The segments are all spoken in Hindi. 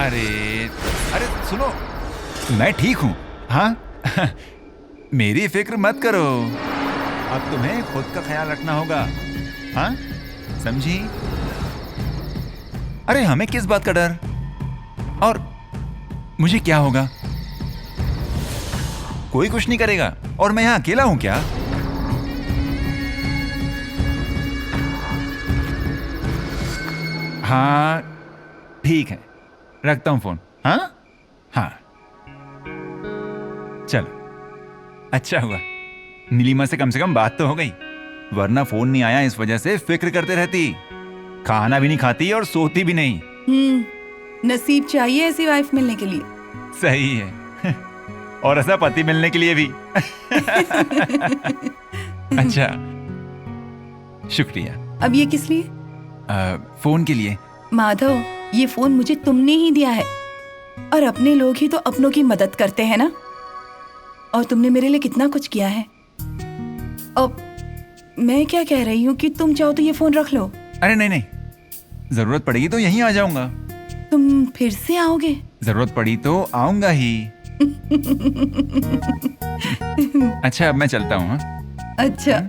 अरे अरे सुनो, मैं ठीक हूँ। हाँ मेरी फिक्र मत करो, अब तुम्हें खुद का ख्याल रखना होगा। हाँ समझी? अरे हमें किस बात का डर? और मुझे क्या होगा? कोई कुछ नहीं करेगा और मैं यहाँ अकेला हूँ क्या? हाँ ठीक है, रखता हूँ फोन। हाँ हाँ चलो, अच्छा हुआ नीलिमा से कम बात तो हो गई, वरना फोन नहीं आया इस वजह से फिक्र करते रहती, खाना भी नहीं खाती और सोती भी नहीं। नसीब चाहिए ऐसी वाइफ मिलने के लिए। सही है और ऐसा पति मिलने के लिए भी अच्छा शुक्रिया। अब ये किस लिए? फोन के लिए। माधव, ये फोन मुझे तुमने ही दिया है और अपने लोग ही तो अपनों की मदद करते हैं ना। और तुमने मेरे लिए कितना कुछ किया है। अब मैं क्या कह रही हूँ कि तुम चाहो तो ये फोन रख लो। अरे नहीं नहीं, जरूरत पड़ेगी तो यहीं आ जाऊंगा। तुम फिर से आओगे? जरूरत पड़ी तो आऊंगा ही। अच्छा अब मैं चलता हूँ। अच्छा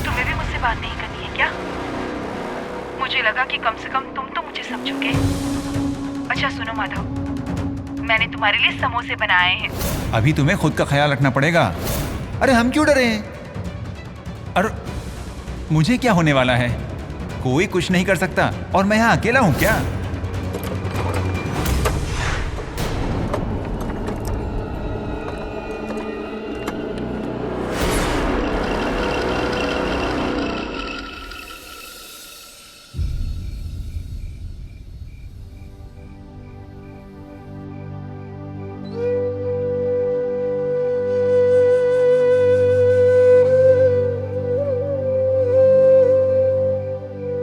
तुम्हें भी मुझसे बात नहीं करनी है क्या? मुझे लगा कि कम से कम तुम तो मुझे समझोगे। अच्छा सुनो माधव, मैंने तुम्हारे लिए समोसे बनाए हैं। अभी तुम्हें खुद का ख्याल रखना पड़ेगा। अरे हम क्यों डरे? अरे मुझे क्या होने वाला है? कोई कुछ नहीं कर सकता और मैं यहाँ अकेला हूँ क्या?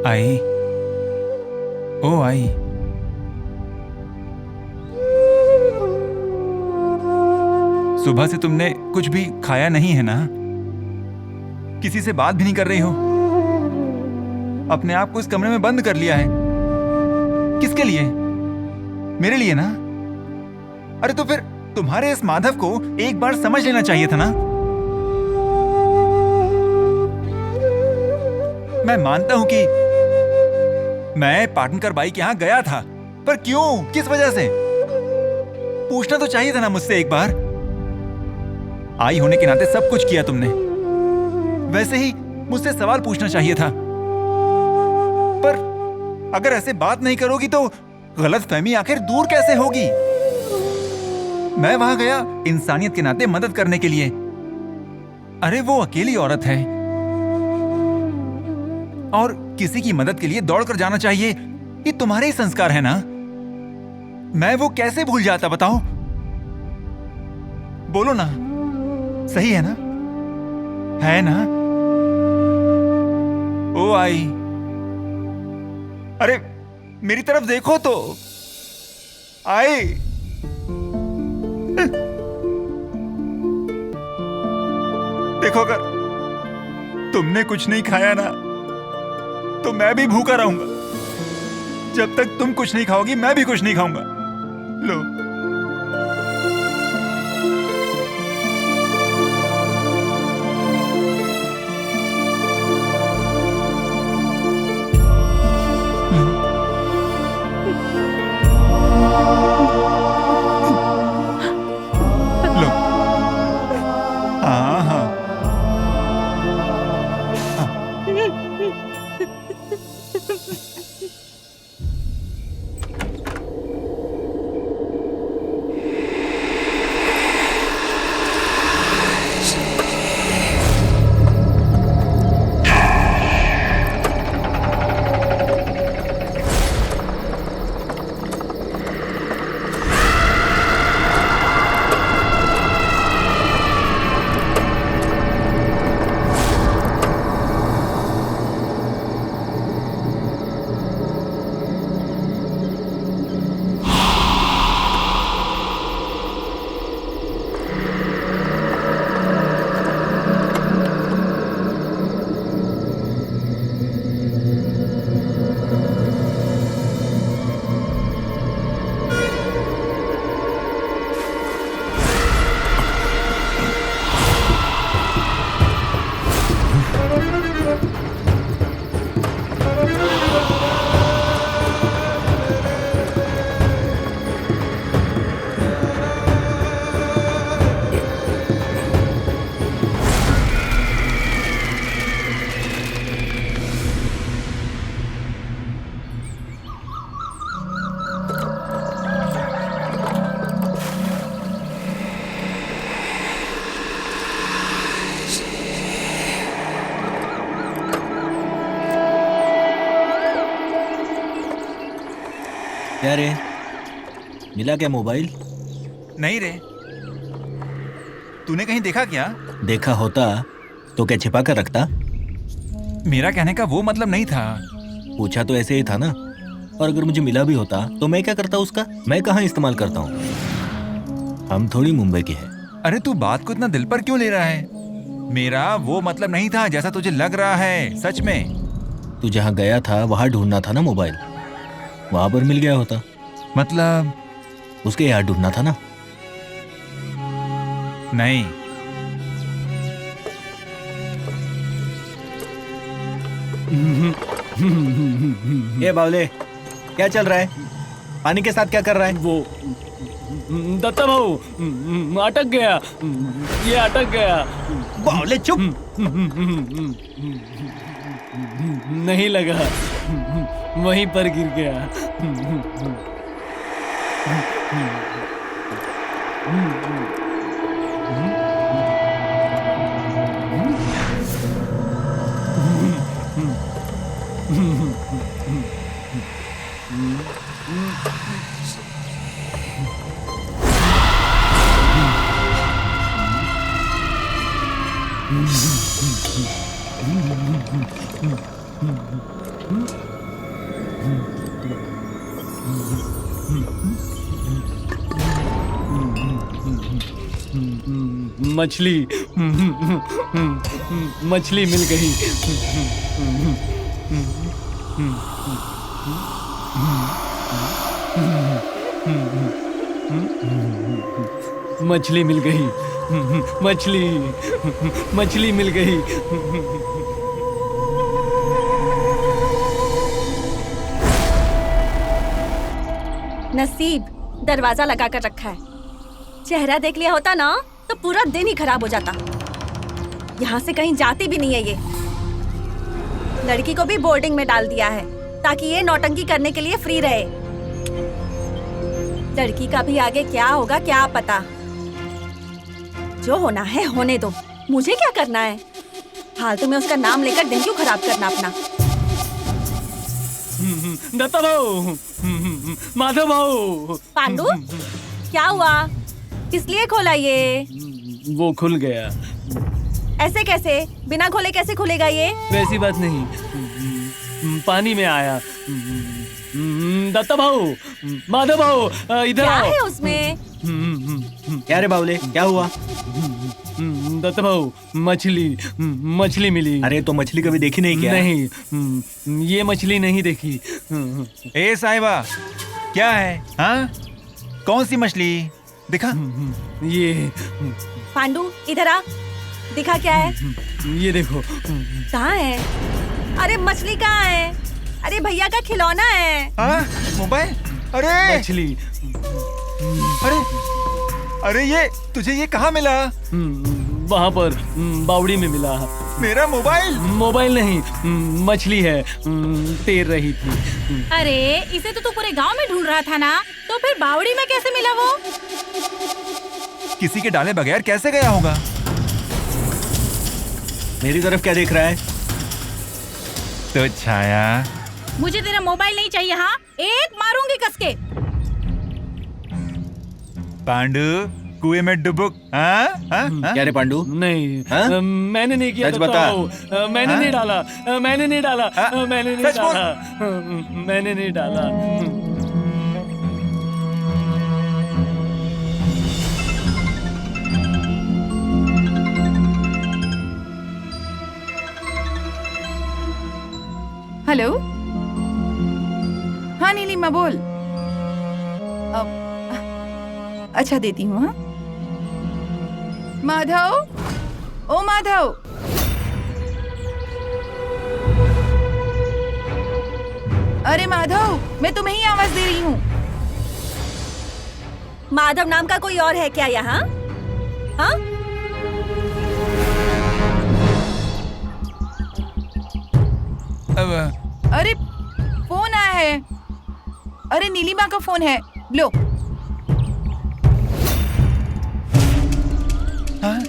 आई, ओ आई, सुबह से तुमने कुछ भी खाया नहीं है ना? किसी से बात भी नहीं कर रही हो, अपने आप को इस कमरे में बंद कर लिया है। किसके लिए? मेरे लिए ना? अरे तो फिर तुम्हारे इस माधव को एक बार समझ लेना चाहिए था ना। मैं मानता हूं कि मैं पाटनकर बाई के यहां गया था, पर क्यों, किस वजह से? पूछना तो चाहिए था ना मुझसे एक बार। आई होने के नाते सब कुछ किया तुमने, वैसे ही मुझसे सवाल पूछना चाहिए था। पर अगर ऐसे बात नहीं करोगी तो गलतफहमी आखिर दूर कैसे होगी? मैं वहां गया इंसानियत के नाते मदद करने के लिए। अरे वो अकेली औरत है और किसी की मदद के लिए दौड़कर जाना चाहिए, ये तुम्हारे ही संस्कार है ना। मैं वो कैसे भूल जाता बताओ? बोलो ना, सही है ना? है ना? ओ आई, अरे मेरी तरफ देखो तो। आई, देखो अगर तुमने कुछ नहीं खाया ना तो मैं भी भूखा रहूंगा। जब तक तुम कुछ नहीं खाओगी मैं भी कुछ नहीं खाऊंगा। लो, लो। हाँ हाँ क्या रे, मिला क्या मोबाइल? नहीं रे, तूने कहीं देखा क्या? देखा होता तो क्या छिपा कर रखता? मेरा कहने का वो मतलब नहीं था। पूछा तो ऐसे ही था ना। और अगर मुझे मिला भी होता तो मैं क्या करता उसका? मैं कहाँ इस्तेमाल करता हूँ। हम थोड़ी मुंबई के हैं। अरे तू बात को इतना दिल पर क्यों ले रहा है? मेरा वो मतलब नहीं था जैसा तुझे लग रहा है, सच में। तू जहाँ गया था वहां ढूंढना था ना मोबाइल, वहां पर मिल गया होता। मतलब? उसके यहाँ ढूंढना था ना। नहीं। ये बावले, क्या चल रहा है? पानी के साथ क्या कर रहा है? वो दत्ता भाऊ अटक गया, ये अटक गया। बावले चुप। नहीं लगा, वहीं पर गिर गया। मछली, मछली मिल गई। मछली मिल गई, मछली, मछली मिल गई। नसीब दरवाजा लगा कर रखा है। चेहरा देख लिया होता ना तो पूरा दिन ही खराब हो जाता। यहाँ से कहीं जाती भी नहीं है ये। लड़की को भी बोर्डिंग में डाल दिया है ताकि ये नौटंकी करने के लिए फ्री रहे। लड़की का भी आगे क्या होगा क्या पता। जो होना है होने दो, मुझे क्या करना है। फालतू में उसका नाम लेकर दिन क्यों खराब करना अपना। दत्ता भाऊ, माधव भाऊ। पांडु, क्या हुआ? किस लिए खोला ये? वो खुल गया। ऐसे कैसे? बिना खोले कैसे खुलेगा ये? वैसी बात नहीं, पानी में आया। दत्ता भाऊ, माधव भाऊ, इधर क्या आओ। है उसमें? क्या रे बावले, क्या हुआ? दत्ता भाऊ, मछली, मछली मिली। अरे तो मछली कभी देखी नहीं क्या? नहीं, ये मछली नहीं देखी। ए साहिबा, क्या है? हाँ, कौन सी मछली? दिखा। ये, पांडु इधर आ, दिखा क्या है? ये देखो। कहाँ है? अरे मछली कहाँ है? अरे भैया का खिलौना है। हाँ, मोबाइल। अरे मछली। अरे अरे ये तुझे ये कहाँ मिला? वहाँ पर बावड़ी में मिला। मेरा मोबाइल? मोबाइल नहीं, मछली है, तैर रही थी। अरे इसे तो तू पूरे गांव में ढूंढ रहा था ना, तो फिर बावड़ी में कैसे मिला वो? किसी के डाले बगैर कैसे गया होगा? मेरी तरफ क्या देख रहा है? तो छाया, मुझे तेरा मोबाइल नहीं चाहिए। हाँ, एक मारूंगी कसके। पांडु, कुएं में डुबुक। हाँ? हाँ? हाँ? क्या रे पांडु? नहीं, हाँ? मैंने नहीं किया। सच दत्ता बता। भाऊ, मैंने हाँ? नहीं डाला, मैंने नहीं डाला, हाँ? मैंने नहीं सच बोल। डाला, मैंने नहीं डाला। हेलो, हाँ नीलिमा बोल। अच्छा देती हूँ। हाँ माधव, ओ माधव, अरे माधव, मैं तुम्हें ही आवाज दे रही हूँ। माधव नाम का कोई और है क्या यहाँ? हाँ? अरे फोन आया है। अरे नीलिमा का फोन है, लो। हाँ?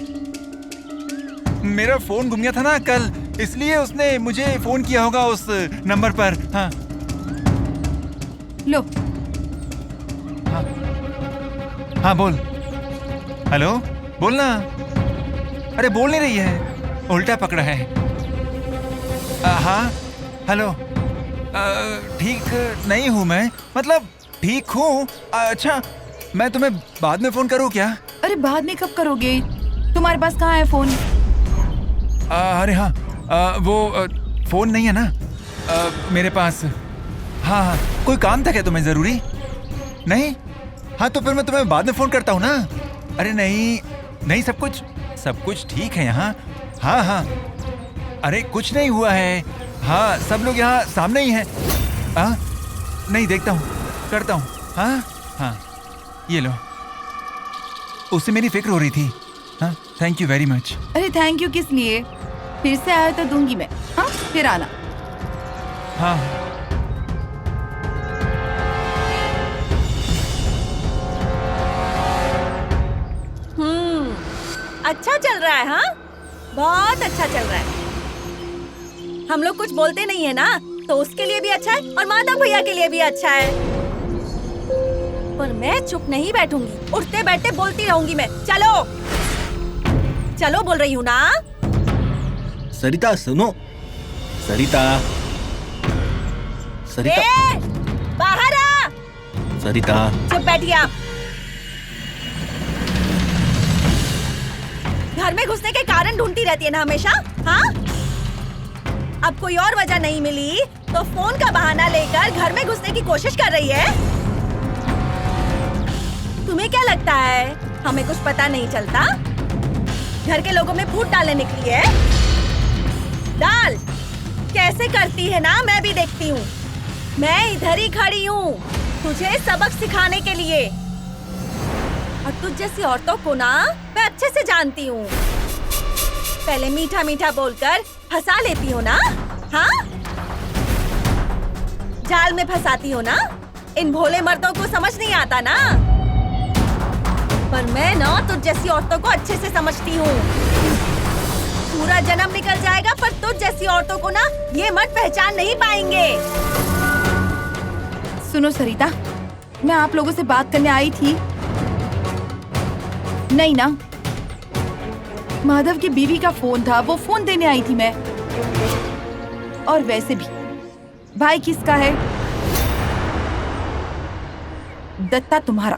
मेरा फोन गुम गया था ना कल, इसलिए उसने मुझे फोन किया होगा उस नंबर पर। हाँ, लो, हाँ हाँ बोल। हेलो बोल ना। अरे बोल नहीं रही है, उल्टा पकड़ा है। हाँ हेलो। ठीक नहीं हूँ मैं, मतलब ठीक हूँ। अच्छा मैं तुम्हें बाद में फोन करूँ क्या? अरे बाद में कब करोगे? तुम्हारे पास कहाँ है फोन? अरे हाँ वो फोन नहीं है ना मेरे पास। हाँ हाँ कोई काम था क्या तुम्हें जरूरी? नहीं? हाँ तो फिर मैं तुम्हें बाद में फोन करता हूँ ना। अरे नहीं नहीं, सब कुछ ठीक है यहाँ। हाँ हाँ अरे कुछ नहीं हुआ है। हाँ सब लोग यहाँ सामने ही हैं। हाँ नहीं देखता हूँ, करता हूँ। हाँ हाँ ये लो, उससे मेरी फिक्र हो रही थी। हाँ थैंक यू वेरी मच। अरे थैंक यू किस लिए? फिर से आया तो दूंगी मैं। हाँ फिर आना। हाँ अच्छा चल रहा है। हाँ बहुत अच्छा चल रहा है। हम लोग कुछ बोलते नहीं है ना, तो उसके लिए भी अच्छा है और माधव भैया के लिए भी अच्छा है। पर मैं चुप नहीं बैठूंगी, उठते बैठते बोलती रहूंगी मैं। चलो चलो बोल रही हूँ ना। सरिता सुनो। सरिता सरिता ए, बाहर आ। सरिता चुप बैठिए आप। घर में घुसने के कारण ढूंढती रहती है ना हमेशा। हाँ अब कोई और वजह नहीं मिली तो फोन का बहाना लेकर घर में घुसने की कोशिश कर रही है। तुम्हें क्या लगता है हमें कुछ पता नहीं चलता? घर के लोगों में फूट डालने निकली है। डाल कैसे करती है ना, मैं भी देखती हूँ। मैं इधर ही खड़ी हूँ तुझे सबक सिखाने के लिए। और तुझ जैसी औरतों को ना मैं अच्छे से जानती हूँ। पहले मीठा मीठा बोलकर फंसा लेती हो ना। हाँ जाल में फंसाती हो ना। इन भोले मर्दों को समझ नहीं आता ना। पर मैं ना तुझ जैसी औरतों को अच्छे से समझती हूँ। पूरा जन्म निकल जाएगा पर तुझ जैसी औरतों को ना ये मर्द पहचान नहीं पाएंगे। सुनो सरिता, मैं आप लोगों से बात करने आई थी नहीं ना। माधव की बीवी का फोन था, वो फोन देने आई थी मैं। और वैसे भी भाई किसका है? दत्ता तुम्हारा।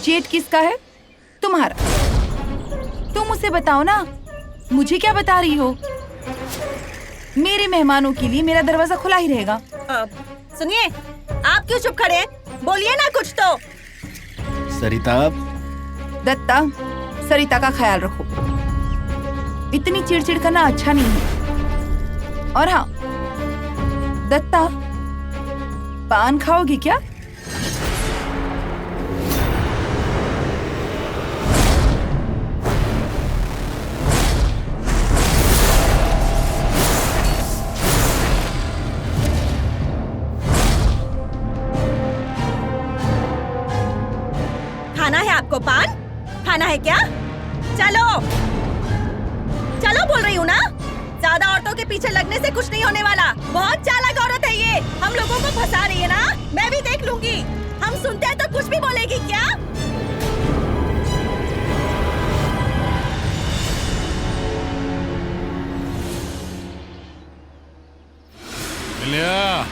जेठ किसका है? तुम्हारा। तुम उसे बताओ ना, मुझे क्या बता रही हो? मेरे मेहमानों के लिए मेरा दरवाजा खुला ही रहेगा। सुनिए, आप क्यों चुप खड़े हैं? बोलिए ना कुछ तो। सरिता दत्ता, सरिता का ख्याल रखो। इतनी चिड़चिड़ करना अच्छा नहीं है। और हाँ दत्ता, पान खाओगी क्या? खाना है आपको पान? खाना है क्या? चलो चलो बोल रही हूँ ना। ज्यादा औरतों के पीछे लगने से कुछ नहीं होने वाला। बहुत चालाक औरत है ये, हम लोगों को फंसा रही है ना। मैं भी देख लूंगी। हम सुनते हैं तो कुछ भी बोलेगी क्या? निलिया,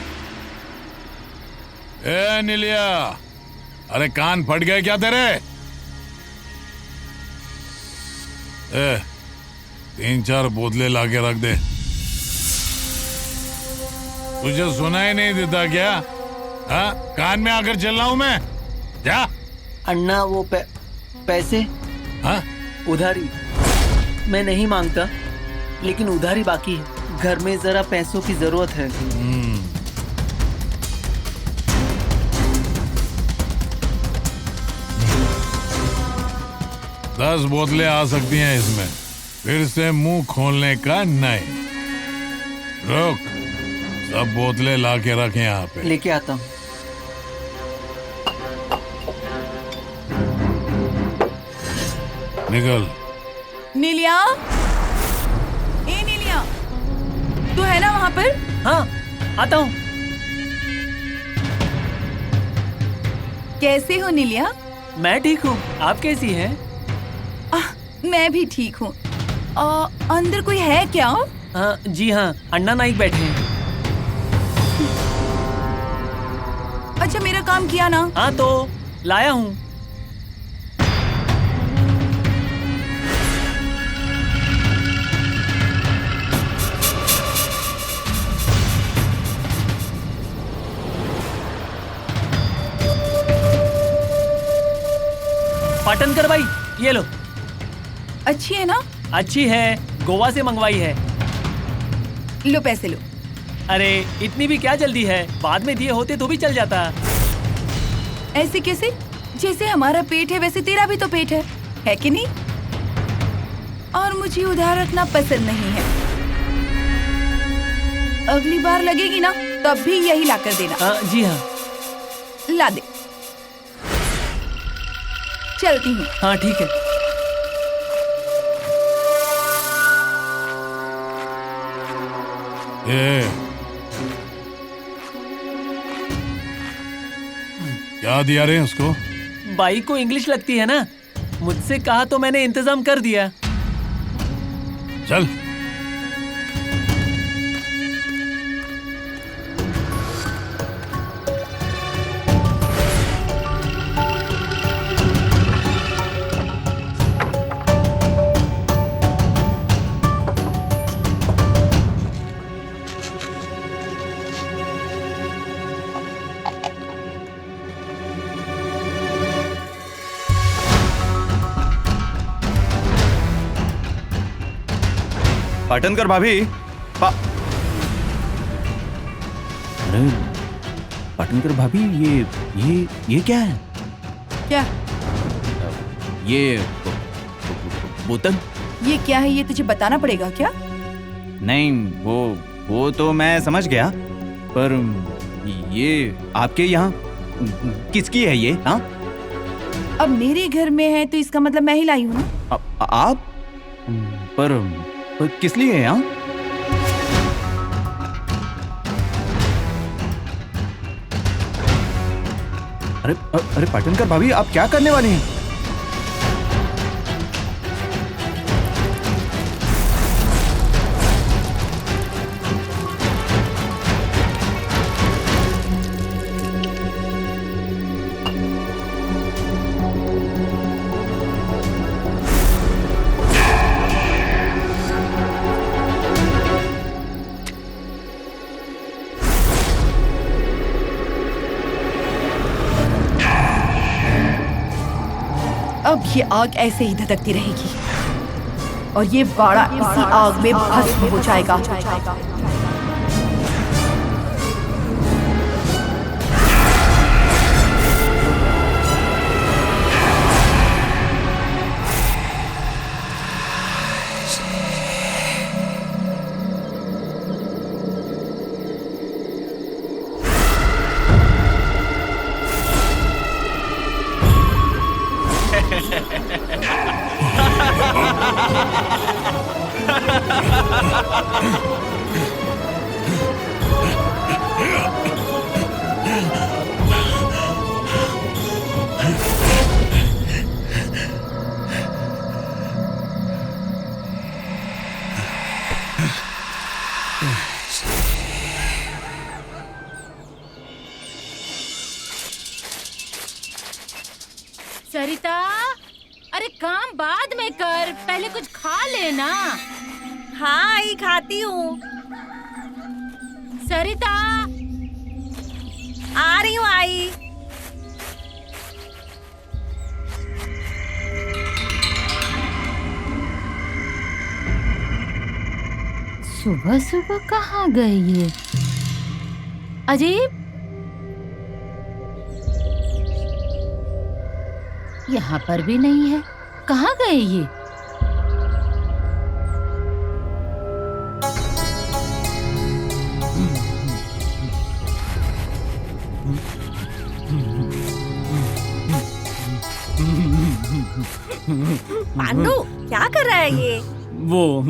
ए निलिया, अरे कान फट गए क्या तेरे? 3-4 बोतलें लाके रख दे। तुझे सुनाई नहीं देता क्या? हाँ कान में आकर चल रहा हूं मैं। जा। अन्ना वो पैसे हाँ उधारी मैं नहीं मांगता, लेकिन उधारी बाकी है। घर में जरा पैसों की जरूरत है। 10 बोतलें आ सकती हैं इसमें। फिर से मुंह खोलने का नहीं। रुक, सब बोतलें लाके रख यहाँ पे। लेके आता हूँ। निकल। नीलिया, ए नीलिया, तू है ना वहाँ पर? हाँ आता हूँ। कैसे हो नीलिया? मैं ठीक हूँ, आप कैसी हैं? मैं भी ठीक हूँ। अंदर कोई है क्या? हाँ जी हाँ, अन्ना नाइक बैठे हैं। अच्छा, मेरा काम किया ना? हाँ तो लाया हूँ। पाटनकर भाई, ये लो। अच्छी है ना? अच्छी है, गोवा से मंगवाई है। लो पैसे लो। अरे इतनी भी क्या जल्दी है, बाद में दिए होते तो भी चल जाता। ऐसे कैसे? जैसे हमारा पेट है वैसे तेरा भी तो पेट है कि नहीं? और मुझे उधार रखना पसंद नहीं है। अगली बार लगेगी ना तब भी यही ला कर देना। जी हाँ। ला दे। चलती हूँ। हाँ ठीक है। क्या दिया रे उसको? बाई को इंग्लिश लगती है ना, मुझसे कहा तो मैंने इंतजाम कर दिया। चल। पाटनकर भाभी, अरे पाटनकर भाभी, ये क्या है? क्या? ये बोतल? ये क्या है, ये तुझे बताना पड़ेगा क्या? नहीं, वो तो मैं समझ गया, पर ये आपके यहाँ किसकी है ये? हाँ, अब मेरे घर में है तो इसका मतलब मैं ही लाई हूँ ना। आप? पर किस लिए है? हाँ, अरे पाटनकर भाभी, आप क्या करने वाले हैं? अब ये आग ऐसे ही धधकती रहेगी और ये बाड़ा इसी आग में भस्म हो जाएगा। सरिता, अरे काम बाद में कर, पहले कुछ खा लेना। हाँ आई, खाती हूँ। सरिता, आ रही हूँ आई। सुबह सुबह कहाँ गए ये? अजीब, यहाँ पर भी नहीं है। कहाँ गए ये? पांडु, क्या कर रहा है ये? वो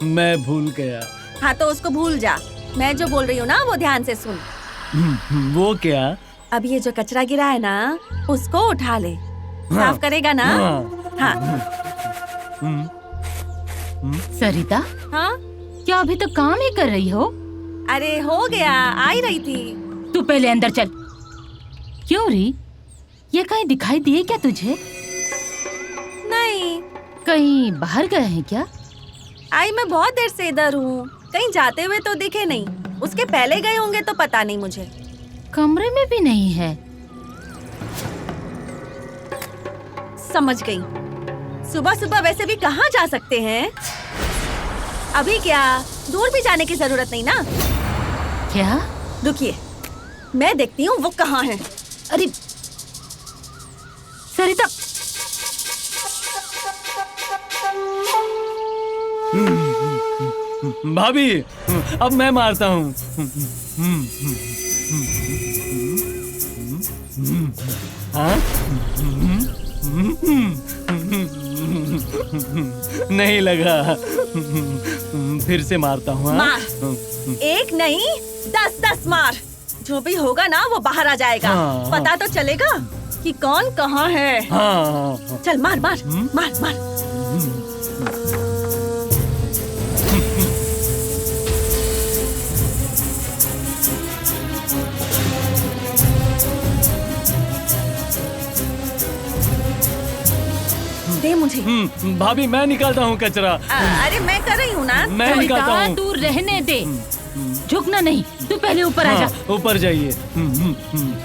मैं भूल गया। हाँ तो उसको भूल जा। मैं जो बोल रही हूँ ना वो ध्यान से सुन। वो क्या? अब ये जो कचरा गिरा है ना, उसको उठा ले। साफ करेगा ना? हाँ। सरिता, हाँ? क्या अभी तक काम ही कर रही हो? अरे हो गया, आ ही रही थी। तू पहले अंदर चल। क्यों री, ये कहीं दिखाई दिए क्या तुझे? नहीं। कहीं बाहर गए हैं क्या? आई मैं बहुत देर से इधर हूँ, कहीं जाते हुए तो दिखे नहीं। उसके पहले गए होंगे तो पता नहीं मुझे। कमरे में भी नहीं है। समझ गई। सुबह सुबह वैसे भी कहाँ जा सकते हैं? अभी क्या, दूर भी जाने की जरूरत नहीं ना। क्या? रुकिए, मैं देखती हूँ वो कहाँ है। अरे सरिता, भाभी, अब मैं मारता हूँ। हाँ? नहीं लगा। फिर से मारता हूँ। मार। एक नहीं 10-10 मार। जो भी होगा ना वो बाहर आ जाएगा। हाँ। पता तो चलेगा कि कौन कहाँ है। हाँ। चल मार मार मार मार। दे मुझे। भाभी मैं निकालता हूँ कचरा। अरे मैं कर रही हूँ ना। मैं निकालता हूँ। तू रहने दे, झुकना नहीं। तू पहले ऊपर आ जा। ऊपर जाइए।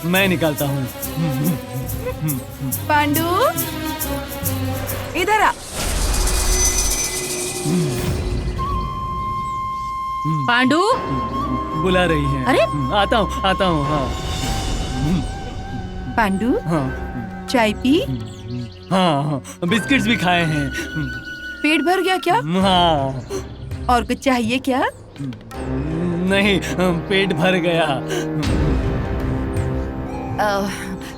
मैं निकालता हूँ। पांडु, इधर आ। पांडु, बुला रही हैं। अरे आता हूँ। हाँ पांडु, हाँ चाय पी? हाँ, बिस्किट्स भी खाए हैं। पेट भर गया क्या? हाँ। और कुछ चाहिए क्या? नहीं, पेट भर गया।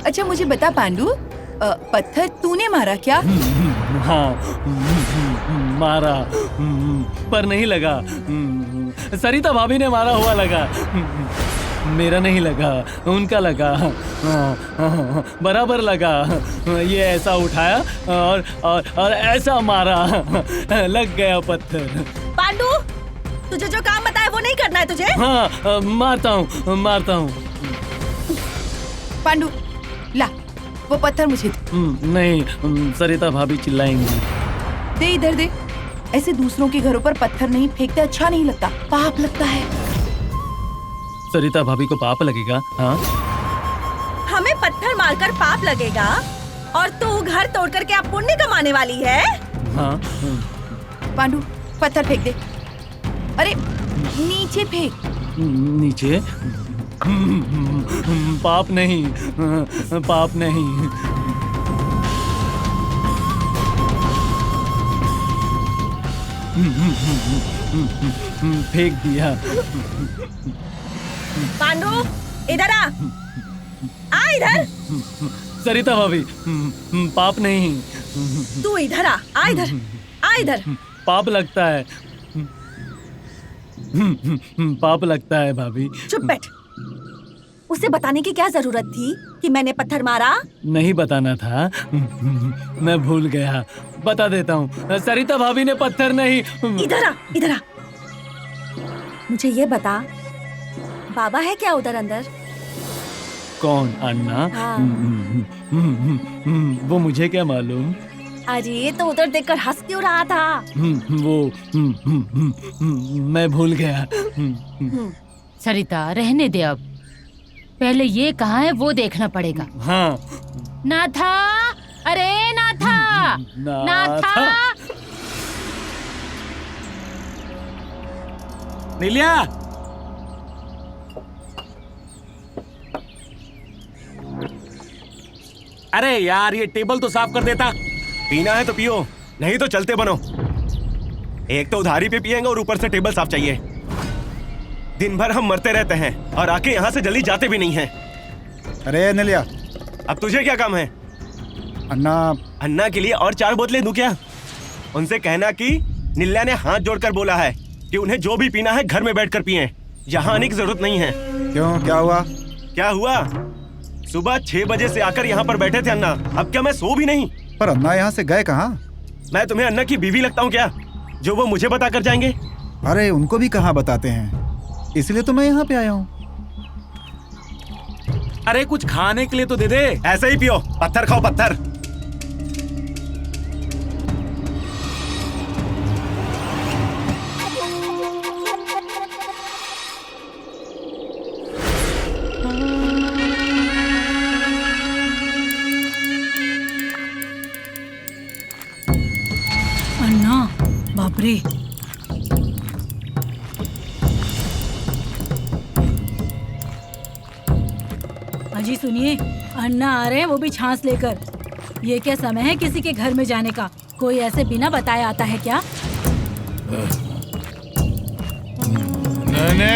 अच्छा मुझे बता पांडु, पत्थर तूने मारा क्या? हाँ, मारा, पर नहीं लगा। सरिता भाभी ने मारा हुआ लगा। मेरा नहीं लगा, उनका लगा। बराबर लगा। ये ऐसा उठाया और ऐसा मारा। लग गया पत्थर। पांडु, तुझे जो काम बताया वो नहीं करना है तुझे? हाँ, मारता हूँ। पांडु, ला वो पत्थर मुझे दे। नहीं, सरिता भाभी चिल्लाएंगी। दे इधर दे। ऐसे दूसरों के घरों पर पत्थर नहीं फेंकते, अच्छा नहीं लगता, पाप लगता है। सरिता भाभी को पाप लगेगा? हाँ, हमें पत्थर मारकर पाप लगेगा और तू घर तोड़ करके आप पुण्य कमाने वाली है? हाँ। पांडु, पत्थर फेंक दे। अरे नीचे फेंक। नीचे? पाप नहीं, पाप नहीं। फेंक दिया। पांडु, इधर आ इधर। सरिता भाभी, पाप नहीं। तू इधर आ इधर। पाप लगता है। पाप लगता है भाभी। चुप बैठ। उसे बताने की क्या जरूरत थी कि मैंने पत्थर मारा? नहीं बताना था, मैं भूल गया। बता देता हूँ, सरिता भाभी ने पत्थर नहीं। इधर आ। मुझे ये बता, बाबा है क्या उधर अंदर? कौन? अन्ना? हाँ। वो मुझे क्या मालूम? अरे तो उधर देखकर हंस क्यों रहा था? वो मैं भूल गया। सरिता रहने दे, अब पहले ये कहाँ है वो देखना पड़ेगा। हाँ। नाथा, अरे नाथा। नीलिया, अरे यार ये टेबल तो साफ कर देता। पीना है तो पियो, नहीं तो चलते बनो। एक तो उधारी पे पिएंगे और ऊपर से टेबल साफ चाहिए। दिन भर हम मरते रहते हैं और आके यहाँ से जल्दी जाते भी नहीं हैं। अरे नीलिया, अब तुझे क्या काम है? अन्ना के लिए और 4 बोतलें दूं क्या? उनसे कहना कि नीलिया ने हाथ जोड़कर बोला है कि उन्हें जो भी पीना है घर में बैठकर पिएं। यहाँ आने की जरूरत नहीं है। क्यों, क्या हुआ? क्या हुआ? सुबह 6 बजे से आकर यहाँ पर बैठे थे अन्ना। अब क्या मैं सो भी नहीं? पर अन्ना यहाँ से गए कहाँ? मैं तुम्हें अन्ना की बीवी लगता हूँ क्या, जो वो मुझे बता कर जाएंगे? अरे उनको भी कहाँ बताते हैं, इसलिए तो मैं यहाँ पे आया हूँ। अरे कुछ खाने के लिए तो दे दे। ऐसे ही पियो, पत्थर खाओ पत्थर। अन्ना, बाप रे। अजी सुनिए, अन्ना आ रहे हैं, वो भी छांस लेकर। ये क्या समय है किसी के घर में जाने का? कोई ऐसे बिना बताए आता है क्या? नने,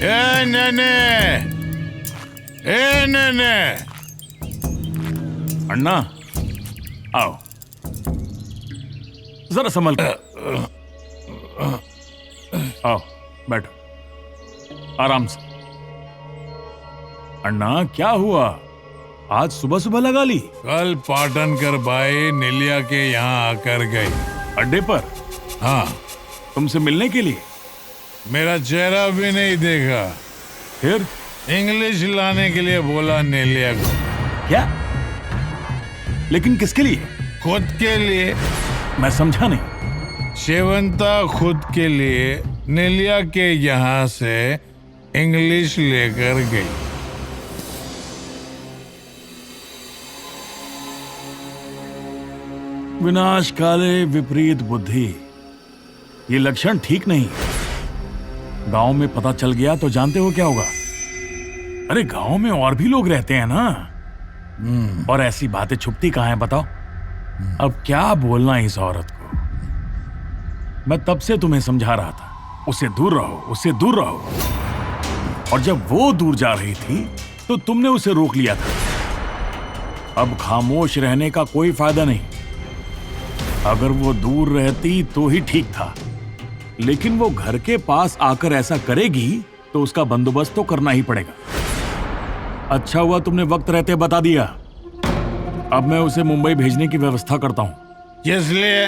ए नने, ए नने। अन्ना, आओ, जरा संभल कर। आओ, बैठो, आराम से। अन्ना, क्या हुआ? आज सुबह सुबह लगा ली? कल पाटनकर बाई नीलिया के यहाँ आकर गई। अड्डे पर? हाँ। तुमसे मिलने के लिए? मेरा चेहरा भी नहीं देखा। फिर इंग्लिश लाने के लिए बोला नीलिया को। क्या? लेकिन किसके लिए? खुद के लिए। मैं समझा नहीं। शेवंता खुद के लिए नीलिया के यहाँ से इंग्लिश लेकर गई। विनाश काले विपरीत बुद्धि, ये लक्षण ठीक नहीं। गांव में पता चल गया तो जानते हो क्या होगा? अरे गांव में और भी लोग रहते हैं ना, और ऐसी बातें छुपती कहाँ हैं बताओ? अब क्या बोलना इस औरत को? मैं तब से तुम्हें समझा रहा था, उससे दूर रहो, उससे दूर रहो। और जब वो दूर जा रही थी तो तुमने उसे रोक लिया था। अब खामोश रहने का कोई फायदा नहीं। अगर वो दूर रहती तो ही ठीक था, लेकिन वो घर के पास आकर ऐसा करेगी तो उसका बंदोबस्त तो करना ही पड़ेगा। अच्छा हुआ तुमने वक्त रहते बता दिया। अब मैं उसे मुंबई भेजने की व्यवस्था करता हूं। इसलिए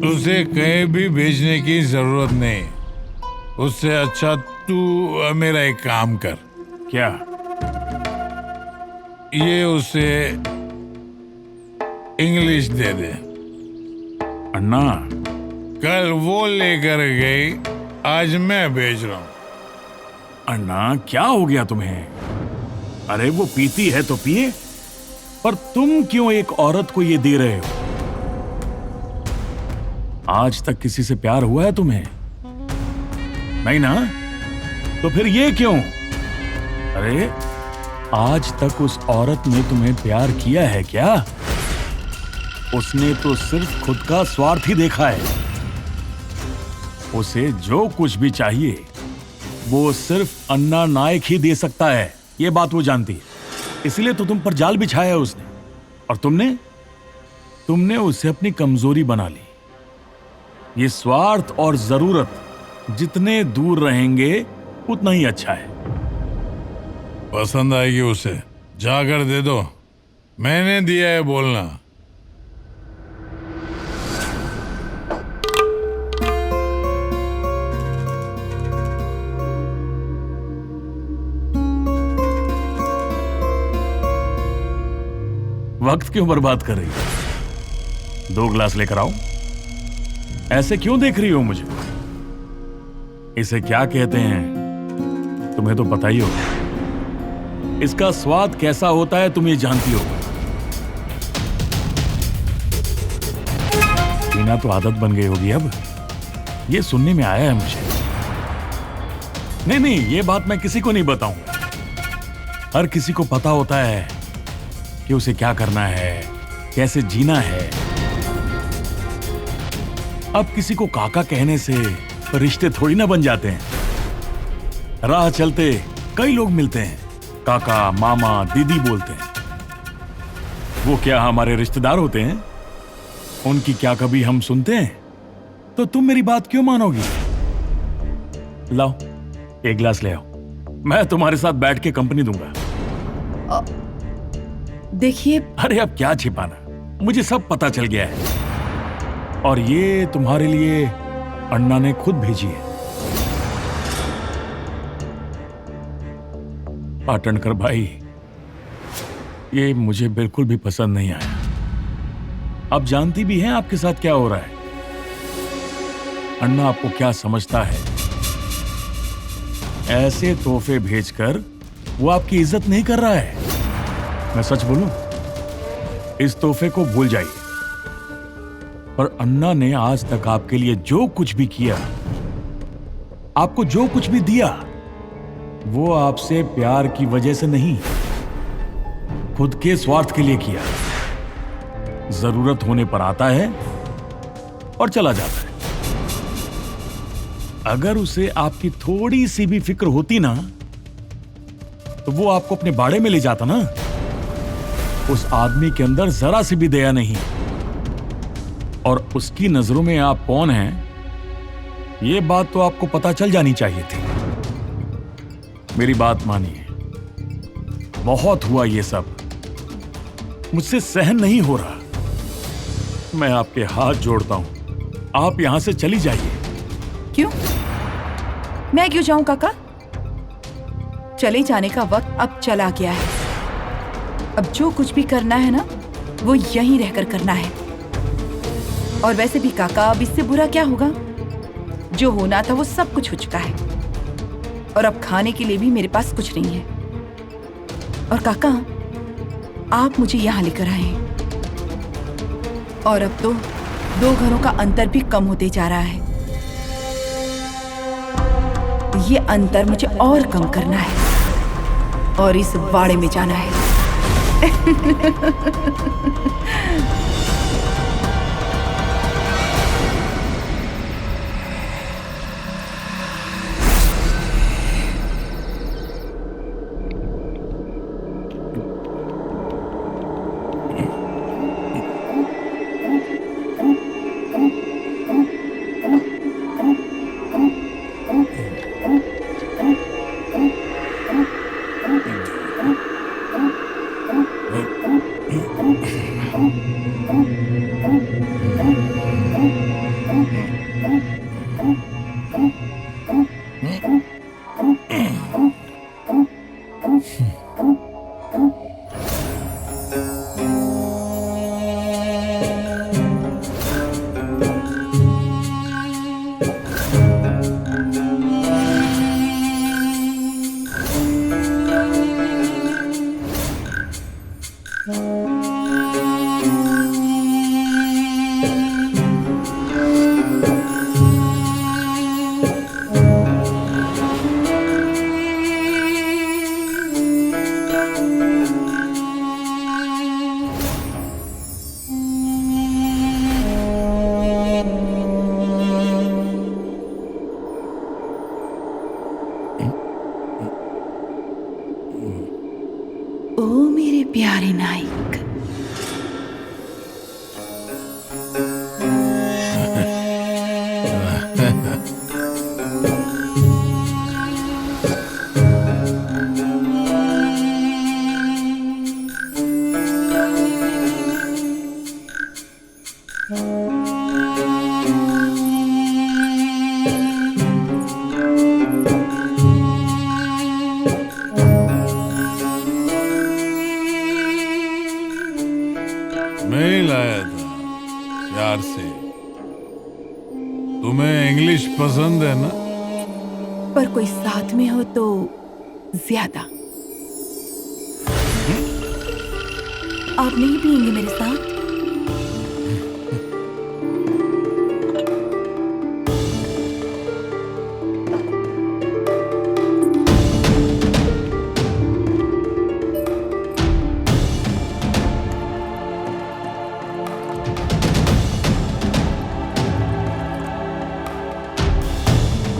उसे कहीं भी भेजने की जरूरत नहीं। उससे अच्छा तू मेरा एक काम कर। क्या? ये उसे इंग्लिश दे दे। अन्ना, कल वो लेकर गई, आज मैं भेज रहा हूं। अन्ना, क्या हो गया तुम्हें? अरे वो पीती है तो पिए, पर तुम क्यों एक औरत को ये दे रहे हो? आज तक किसी से प्यार हुआ है तुम्हें? नहीं ना? तो फिर ये क्यों? अरे आज तक उस औरत ने तुम्हें प्यार किया है क्या? उसने तो सिर्फ खुद का स्वार्थ ही देखा है। उसे जो कुछ भी चाहिए वो सिर्फ अन्ना नायक ही दे सकता है, ये बात वो जानती है। इसलिए तो तुम पर जाल बिछाया है उसने, और तुमने उसे अपनी कमजोरी बना ली। ये स्वार्थ और जरूरत जितने दूर रहेंगे उतना ही अच्छा है। पसंद आएगी उसे, जाकर दे दो। मैंने दिया है बोलना। वक्त क्यों बर्बाद कर रही हो? 2 गिलास लेकर आओ। ऐसे क्यों देख रही हो मुझे? इसे क्या कहते हैं तुम्हें तो पता ही होगा। इसका स्वाद कैसा होता है तुम ये जानती हो। पीना तो आदत बन गई होगी अब, ये सुनने में आया है मुझे। नहीं, ये बात मैं किसी को नहीं बताऊंगा। हर किसी को पता होता है कि उसे क्या करना है, कैसे जीना है। अब किसी को काका कहने से रिश्ते थोड़ी ना बन जाते हैं। राह चलते कई लोग मिलते हैं, काका, मामा, दीदी बोलते हैं। वो क्या हमारे रिश्तेदार होते हैं? उनकी क्या कभी हम सुनते हैं? तो तुम मेरी बात क्यों मानोगी? लाओ, एक गिलास ले आओ। मैं तुम्हारे साथ बैठ के कंपनी दूंगा। देखिए, अरे अब क्या छिपाना, मुझे सब पता चल गया है। और ये तुम्हारे लिए अन्ना ने खुद भेजी है। पाटणकर भाई, ये मुझे बिल्कुल भी पसंद नहीं आया। आप जानती भी हैं आपके साथ क्या हो रहा है। अन्ना आपको क्या समझता है? ऐसे तोहफे भेजकर वो आपकी इज्जत नहीं कर रहा है। मैं सच बोलूं, इस तोहफे को भूल जाइए। पर अन्ना ने आज तक आपके लिए जो कुछ भी किया, आपको जो कुछ भी दिया, वो आपसे प्यार की वजह से नहीं, खुद के स्वार्थ के लिए किया। जरूरत होने पर आता है और चला जाता है। अगर उसे आपकी थोड़ी सी भी फिक्र होती ना, तो वो आपको अपने बाड़े में ले जाता ना। उस आदमी के अंदर जरा सी भी दया नहीं, और उसकी नजरों में आप कौन हैं, ये बात तो आपको पता चल जानी चाहिए थी। मेरी बात मानिए, बहुत हुआ ये सब, मुझसे सहन नहीं हो रहा। मैं आपके हाथ जोड़ता हूं, आप यहां से चली जाइए। क्यों? मैं क्यों जाऊं काका? चले जाने का वक्त अब चला गया है। अब जो कुछ भी करना है ना, वो यहीं रहकर करना है। और वैसे भी काका, अब इससे बुरा क्या होगा? जो होना था वो सब कुछ हो चुका है, और अब खाने के लिए भी मेरे पास कुछ नहीं है। और काका, आप मुझे यहां लेकर आए, और अब तो 2 घरों का अंतर भी कम होते जा रहा है। ये अंतर मुझे और कम करना है, और इस बाड़े में जाना है। ओ मेरे प्यारे नायक, मैं ही लाया था प्यार से। तुम्हें इंग्लिश पसंद है ना? पर कोई साथ में हो तो ज्यादा। आप नहीं पिएंगे मेरे साथ?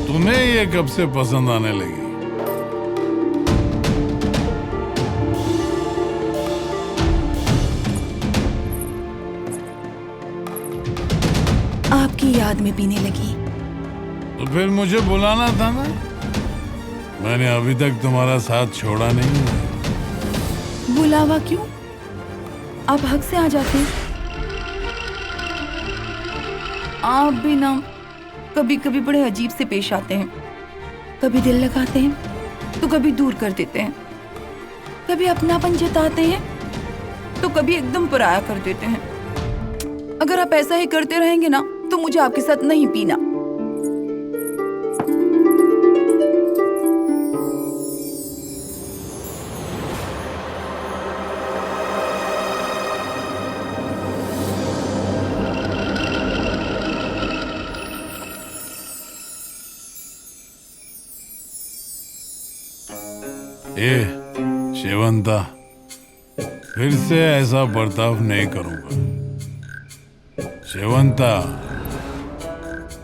तुम्हें ये कब से पसंद आने लगी? आपकी याद में पीने लगी। तो फिर मुझे बुलाना था ना। मैंने अभी तक तुम्हारा साथ छोड़ा नहीं है। बुलावा क्यों? आप हक से आ जाते। आप भी ना कभी कभी बड़े अजीब से पेश आते हैं। कभी दिल लगाते हैं तो कभी दूर कर देते हैं। कभी अपनापन जताते हैं तो कभी एकदम पराया कर देते हैं। अगर आप ऐसा ही करते रहेंगे ना तो मुझे आपके साथ नहीं पीना। शेवंता, फिर से ऐसा बर्ताव नहीं करूंगा। शेवंता,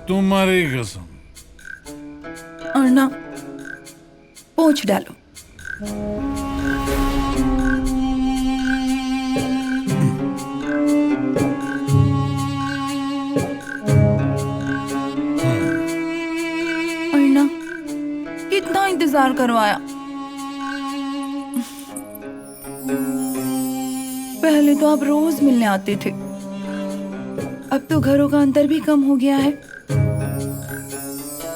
तुम्हारी कसम। अर्णा, पोंछ डालो। अर्णा, कितना इंतजार करवाया। पहले तो आप रोज मिलने आते थे, अब तो घरों का अंतर भी कम हो गया है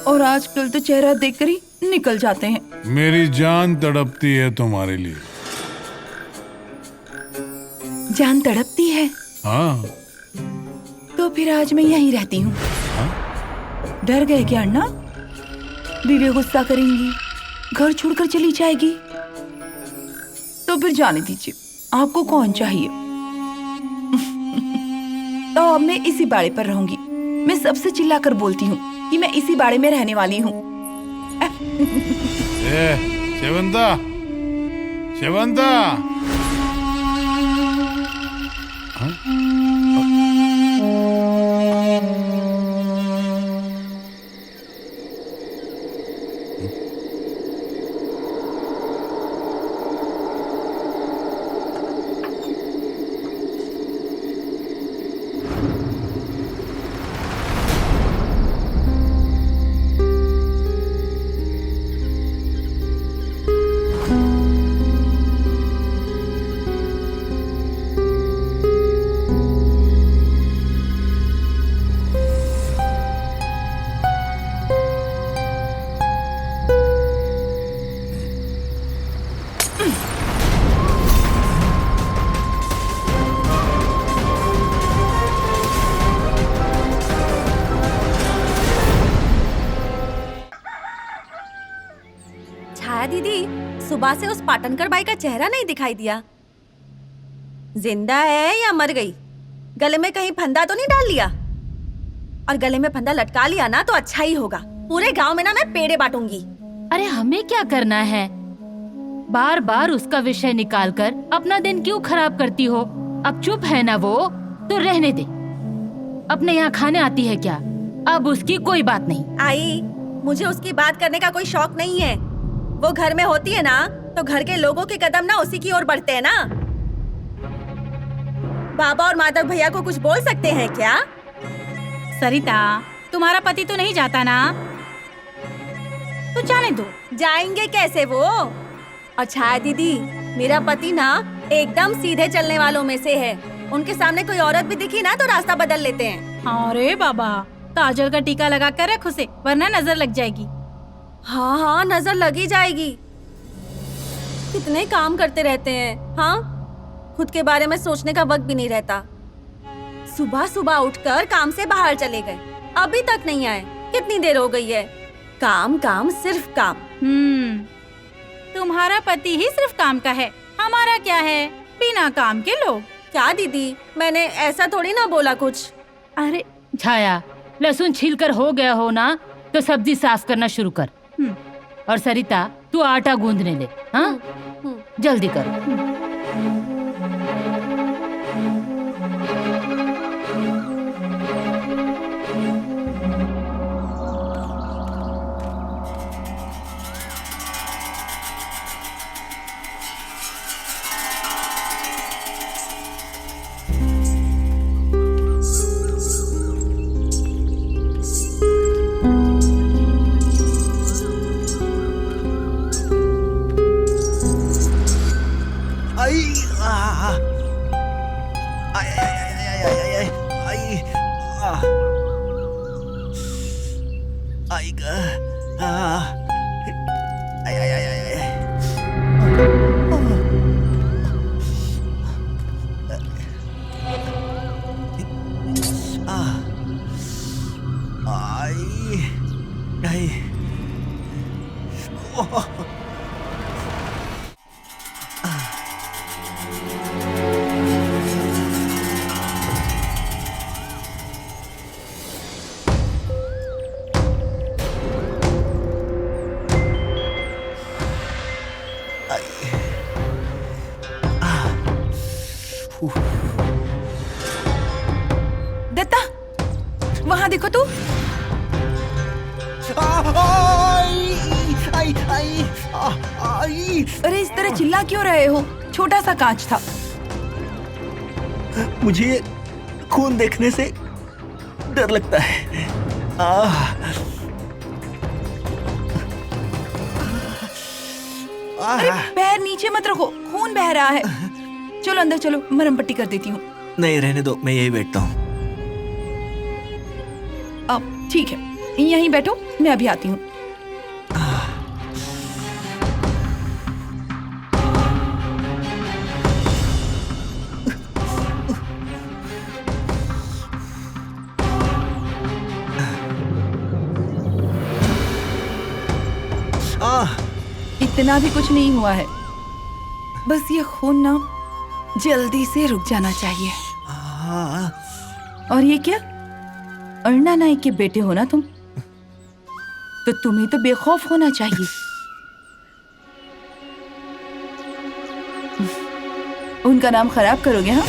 और आजकल तो चेहरा देखकर ही निकल जाते हैं। मेरी जान तड़पती है तुम्हारे लिए। जान तड़पती है? हाँ। तो फिर आज मैं यहीं रहती हूँ। डर गए क्या अन्ना? बीवी गुस्सा करेंगी, घर छोड़कर चली जाएगी। तो फिर जाने दीजिए, आपको कौन चाहिए? तो अब मैं इसी बाड़े पर रहूंगी। मैं सबसे चिल्लाकर बोलती हूँ कि मैं इसी बाड़े में रहने वाली हूँ। शेवंता, शेवंता। सुबह से उस पाटनकर बाई का चेहरा नहीं दिखाई दिया। जिंदा है या मर गई? गले में कहीं फंदा तो नहीं डाल लिया? और गले में फंदा लटका लिया ना तो अच्छा ही होगा। पूरे गांव में ना मैं पेड़े बांटूंगी। अरे हमें क्या करना है? बार बार उसका विषय निकालकर अपना दिन क्यों खराब करती हो? अब चुप है ना वो, तो रहने दे। अपने यहाँ खाने आती है क्या? अब उसकी कोई बात नहीं। आई, मुझे उसकी बात करने का कोई शौक नहीं है। वो घर में होती है ना तो घर के लोगों के कदम ना उसी की ओर बढ़ते हैं ना। बाबा और माधव भैया को कुछ बोल सकते हैं क्या? सरिता, तुम्हारा पति तो नहीं जाता ना, तो जाने दो। जाएंगे कैसे वो? और छाया दीदी, मेरा पति ना एकदम सीधे चलने वालों में से है। उनके सामने कोई औरत भी दिखी ना तो रास्ता बदल लेते हैं। अरे बाबा, काजल का टीका लगा कर रख उसे, वरना नजर लग जाएगी। हाँ हाँ, नजर लगी जाएगी। कितने काम करते रहते हैं। हाँ, खुद के बारे में सोचने का वक्त भी नहीं रहता। सुबह सुबह उठकर काम से बाहर चले गए, अभी तक नहीं आए। कितनी देर हो गई है? काम काम सिर्फ काम। तुम्हारा पति ही सिर्फ काम का है, हमारा क्या है? बिना काम के लोग। क्या दीदी, मैंने ऐसा थोड़ी ना बोला कुछ। अरे छाया, लहसुन छीलकर हो गया हो ना तो सब्जी साफ करना शुरू कर। और सरिता, तू आटा गूंदने ले। हाँ, जल्दी करो। आएगा। आय आय आय आय आय। आई। दत्ता, वहां देखो तू। अरे इस तरह चिल्ला क्यों रहे हो? छोटा सा कांच था। मुझे खून देखने से डर लगता है। अरे पैर नीचे मत रखो, खून बह रहा है। चलो अंदर चलो, मरहम पट्टी कर देती हूँ। नहीं रहने दो, मैं यही बैठता हूँ। अब ठीक है, यहीं बैठो, मैं अभी आती हूँ। इतना भी कुछ नहीं हुआ है, बस ये खून ना जल्दी से रुक जाना चाहिए। और ये क्या, अर्णा नाइक के बेटे हो ना तुम, तो तुम्हें तो बेखौफ होना चाहिए। उनका नाम खराब करोगे? हाँ,